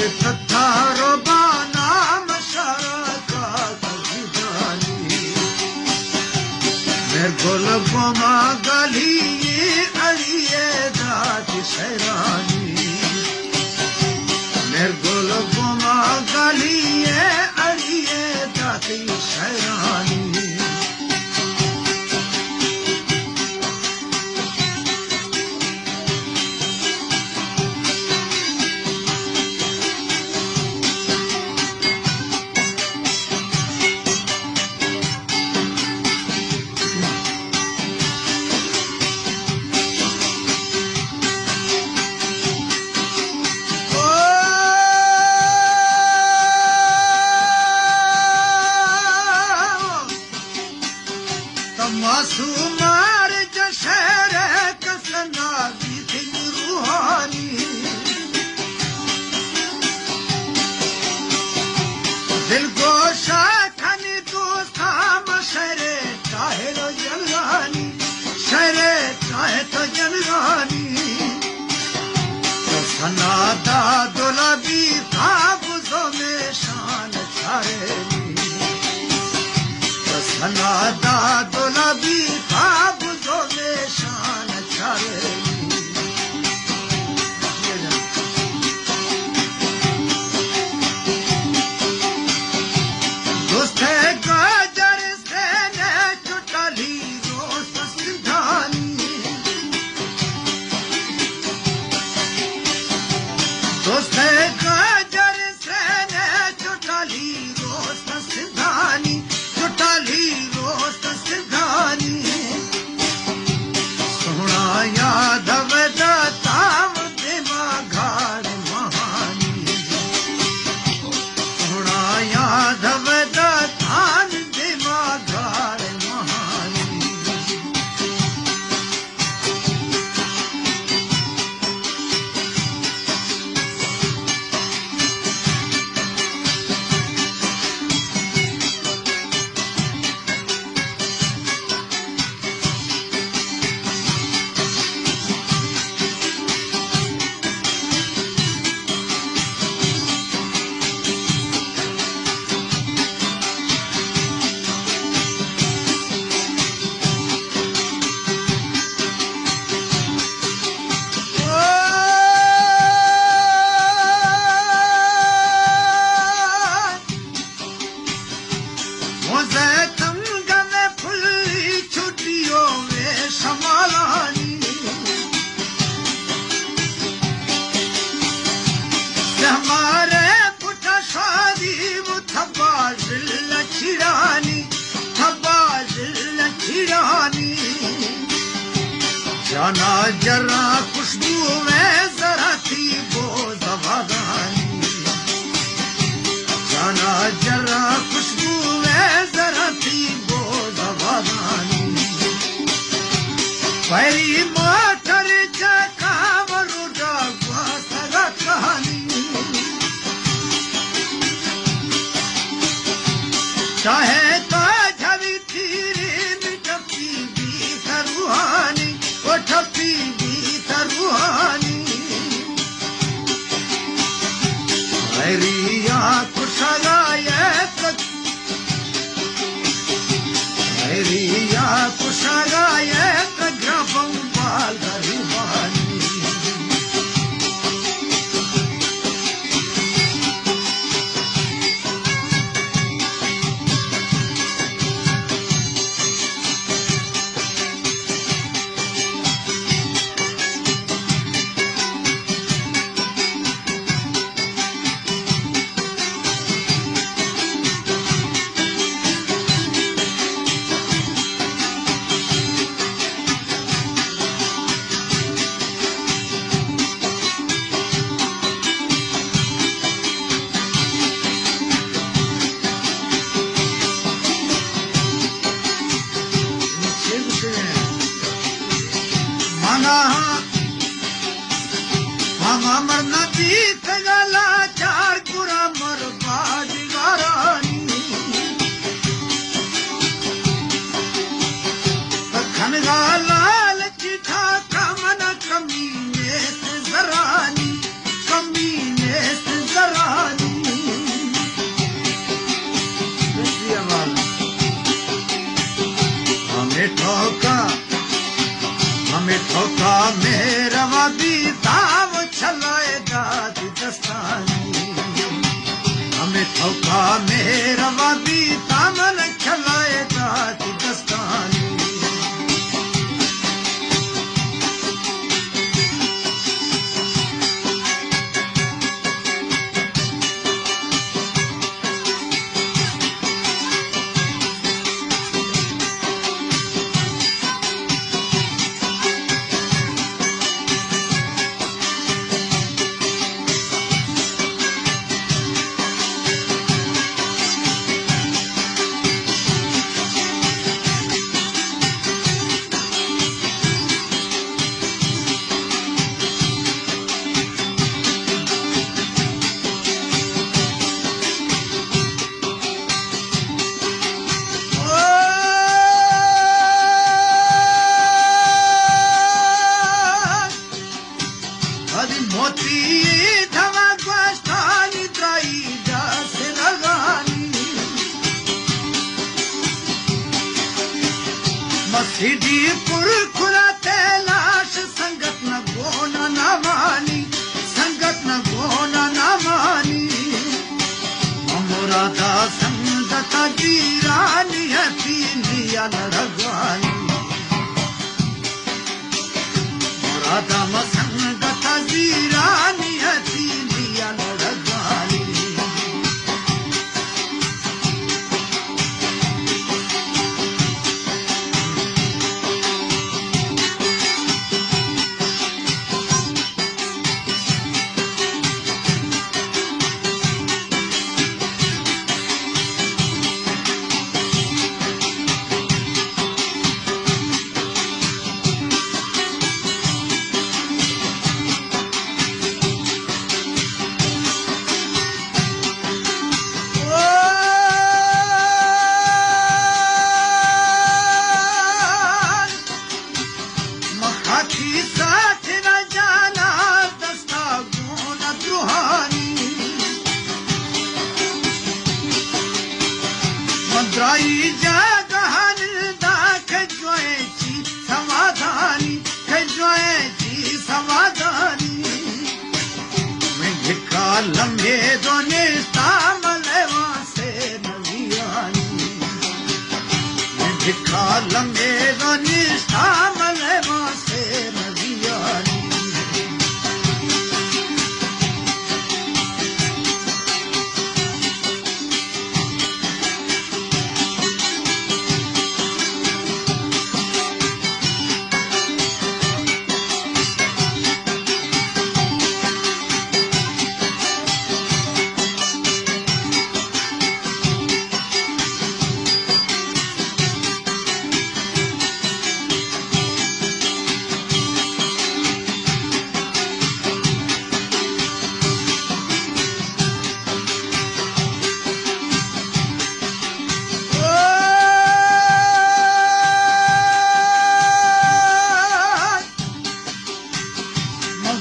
थारो बानाम शरका कहिदानी मेर गोल गोमा गली अड़िए दात शहरानी मेर गोल गोमा गली अड़िए दात शहरानी मासूमार जशर कसना दिल रूहानी दिल गोशा खनी दोस्ता मशरे चाहे तो जलगानी शरे चाहे तो जलगानी तो सनादा दुलबी खाबुजों में शान छारेनी सनादा दुलबी खाबुजों में शान छारेनी दोस्ते गाजर से ने चुटली रोस सिंधानी दोस्ते गाजर से ने चुटली रोस सिंधानी चुटली रोस सिंधानी सोना यादव दाताव देवा घाड़ महानी सोना यादव दातान देवा घाड़ महानी हमारे पुटा शादी वो थब्बाजिल लचिरानी जाना जरा खुशबू में जरा थी वो जवादानी जाना जरा खुशबू में जरा थी वो जवादानी पैरी मोटर जका वरुडा वासरा कहानी चाहे तो झवी थीरी मिठपी भी रूहानी वो ठपी भी रूहानी रिया कुशगाए रिया कुशगाए कजबम बाल गरीबानी अमर नदी तगला चार कुरा मर बाजगारानी खनगा लाल चिठा कमन कमी ने जरानी कमी ने जरा मोती धवा गोष्ठानी द्राई जास लगानी मसीडी पुरखुरा तैलाश संगत न गोना न मानी संगत न गोना न मानी अमरादा संगत जीरानी हती निया लड़गानी राधा मसंगत जीरानी हती लिया लड़गानी द्राई जगहन दा खजवाएची समाधानी खजवाएची समाधानी मैं धिक्का लम्हे दोने सामले वासे नवियानी मैं धिक्का लम्हे दोने सामले वासे नवियानी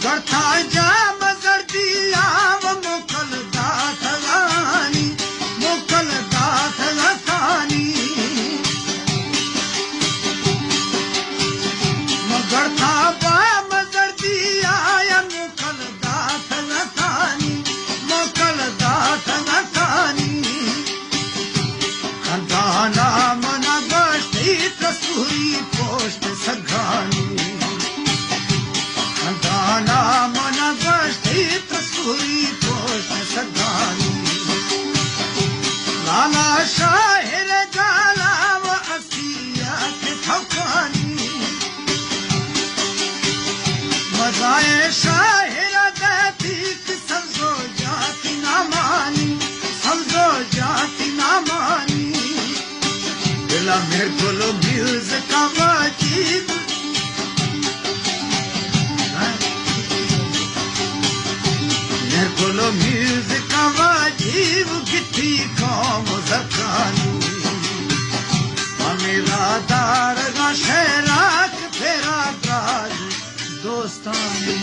गढ़ता जाम जर्दी आव मोकल दाथ लथानी गढ़ता बाम जर्दी आया मोकल दाथ लथानी खंदाना मना बस्ती तसूरी पोस्ट सगानी दाना मन बस्ती तसूरी पोष सगानी लाला शाहिर गाला व असिया के ठकानी मजाए शाहिर देती कि समझो जाति ना मानी दिला मेरे को लो म्यूजिक का वाजिब बोलो म्यूजिक वाजिब किथी कौम जखानी मेरा दार गा शहराक फेरा गाज दोस्तानी